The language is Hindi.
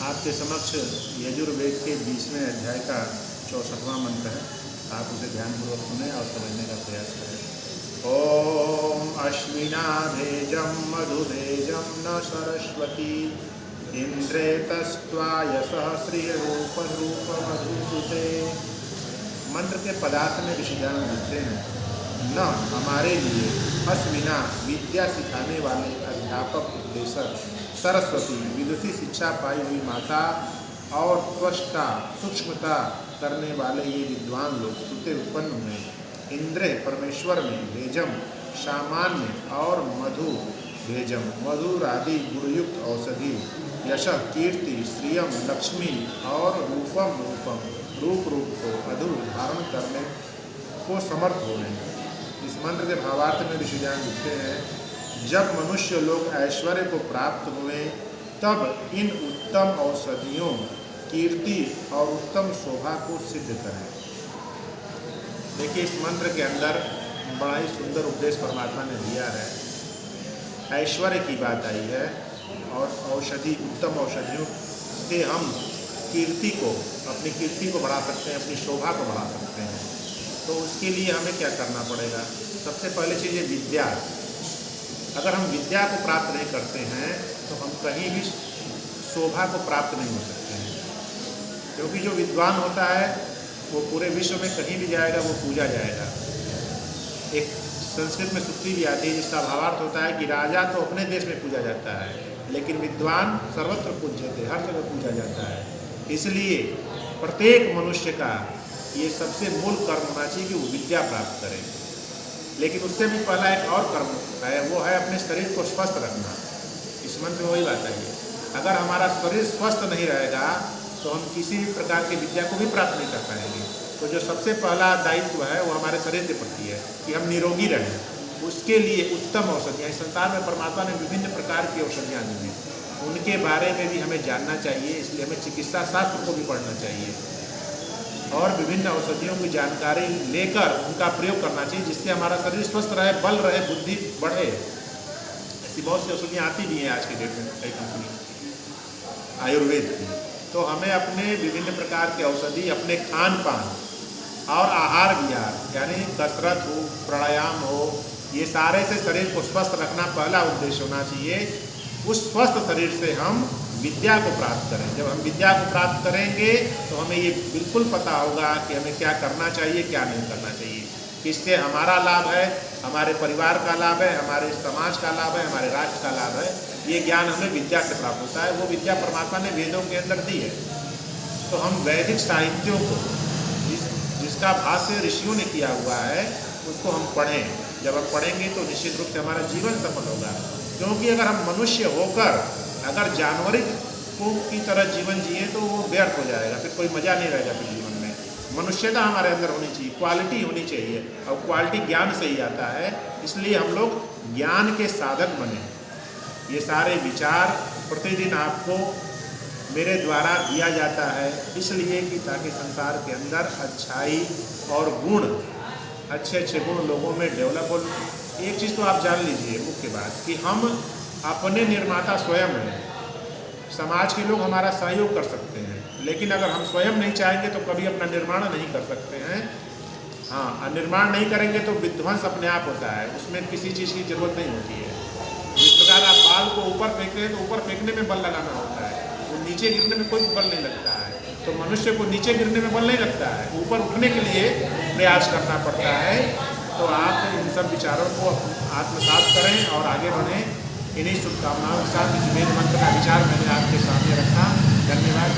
आपके समक्ष यजुर्वेद के 20वें अध्याय का 64वां मंत्र है। आप उसे ध्यानपूर्वक सुने और समझने का प्रयास करें। ओम अश्विनाभेजं मधुभेजं न सरस्वती इंद्रे तस्त्वाय सहस्रिरूपरूपमधुसुते। मंत्र के पदार्थ में ऋषिगण लिखते हैं, न हमारे लिए अश्विना विद्या सिखाने वाले अध्यापक उपदेशक, सरस्वती विदुषी शिक्षा पाई हुई माता और त्वष्टा सूक्ष्मता करने वाले ये विद्वान लोग सुते उत्पन्न हुए। इंद्र परमेश्वर में, भेजम सामान्य और मधु भेजम मधुरादि गुणयुक्त औषधि, यश कीर्ति श्रियम लक्ष्मी और रूपम रूपम रूप को अधु धारण करने को समर्थ हो गए। इस मंत्र के भावार्थ में ऋषिगण लिखते हैं, जब मनुष्य लोग ऐश्वर्य को प्राप्त हुए तब इन उत्तम औषधियों, कीर्ति और उत्तम शोभा को सिद्ध करें। देखिए, इस मंत्र के अंदर बड़ा ही सुंदर उपदेश परमात्मा ने दिया है। ऐश्वर्य की बात आई है और औषधि, उत्तम औषधियों से हम कीर्ति को, अपनी कीर्ति को बढ़ा सकते हैं, अपनी शोभा को बढ़ा सकते हैं। तो उसके लिए हमें क्या करना पड़ेगा? सबसे पहले चीज़ है विद्या। अगर हम विद्या को प्राप्त नहीं करते हैं तो हम कहीं भी शोभा को प्राप्त नहीं हो सकते हैं, क्योंकि जो विद्वान होता है वो पूरे विश्व में कहीं भी जाएगा वो पूजा जाएगा। एक संस्कृत में सूक्ति भी आती है जिसका भावार्थ होता है कि राजा तो अपने देश में पूजा जाता है, लेकिन विद्वान सर्वत्र पूज्यते, हर जगह पूजा जाता है। इसलिए प्रत्येक मनुष्य का ये सबसे मूल कर्म होना चाहिए कि वो विद्या प्राप्त करें। लेकिन उससे भी पहला एक और कर्म है, वो है अपने शरीर को स्वस्थ रखना। इस मंत्र में वही बात आई है, अगर हमारा शरीर स्वस्थ नहीं रहेगा तो हम किसी भी प्रकार की विद्या को भी प्राप्त नहीं कर पाएंगे। तो जो सबसे पहला दायित्व है वो हमारे शरीर के प्रति है कि हम निरोगी रहें। उसके लिए उत्तम औषधियाँ, इस संसार में परमात्मा ने विभिन्न प्रकार की औषधियाँ दी हैं, उनके बारे में भी हमें जानना चाहिए। इसलिए हमें चिकित्सा शास्त्र को भी पढ़ना चाहिए और विभिन्न औषधियों की जानकारी लेकर उनका प्रयोग करना चाहिए, जिससे हमारा शरीर स्वस्थ रहे, बल रहे, बुद्धि बढ़े। ऐसी बहुत सी औषधियाँ आती भी हैं आज की डेट में, कई कंपनी आयुर्वेद की। तो हमें अपने विभिन्न प्रकार के औषधि, अपने खान पान और आहार विहार, यानी कसरत हो, प्राणायाम हो, ये सारे से शरीर को स्वस्थ रखना पहला उद्देश्य होना चाहिए। उस स्वस्थ शरीर से हम विद्या को प्राप्त करें। जब हम विद्या को प्राप्त करेंगे तो हमें ये बिल्कुल पता होगा कि हमें क्या करना चाहिए, क्या नहीं करना चाहिए। इससे हमारा लाभ है, हमारे परिवार का लाभ है, हमारे समाज का लाभ है, हमारे राष्ट्र का लाभ है। ये ज्ञान हमें विद्या से प्राप्त होता है। वो विद्या परमात्मा ने वेदों के अंदर दी है। तो हम वैदिक साहित्यों को, जिसका भाष्य ऋषियों ने किया हुआ है, उसको हम पढ़ें। जब हम पढ़ेंगे तो निश्चित रूप से हमारा जीवन सफल होगा। क्योंकि अगर हम मनुष्य होकर अगर जानवरिक की तरह जीवन जिए तो वो व्यर्थ हो जाएगा, फिर कोई मज़ा नहीं रहेगा फिर जीवन में। मनुष्यता हमारे अंदर होनी चाहिए, क्वालिटी होनी चाहिए, और क्वालिटी ज्ञान से ही आता है। इसलिए हम लोग ज्ञान के साधक बने। ये सारे विचार प्रतिदिन आपको मेरे द्वारा दिया जाता है, इसलिए कि ताकि संसार के अंदर अच्छाई और गुण, अच्छे अच्छे गुण लोगों में डेवलप हो। एक चीज़ तो आप जान लीजिए, मुख्य बात, कि हम अपने निर्माता स्वयं हैं। समाज के लोग हमारा सहयोग कर सकते हैं, लेकिन अगर हम स्वयं नहीं चाहेंगे तो कभी अपना निर्माण नहीं कर सकते हैं। हाँ, निर्माण नहीं करेंगे तो विध्वंस अपने आप होता है, उसमें किसी चीज़ की जरूरत नहीं होती है। जिस प्रकार आप बाल को ऊपर फेंकते हैं तो ऊपर फेंकने में बल लगाना होता है, वो नीचे गिरने में कोई बल नहीं लगता है। तो मनुष्य को नीचे गिरने में बल नहीं लगता है, ऊपर उठने के लिए प्रयास करना पड़ता है। तो आप इन सब विचारों को आत्मसात करें और आगे बढ़ें। इन्हीं शुभकामनाओं के साथ इस वेद मंत्र का विचार मैंने आपके सामने रखा। धन्यवाद।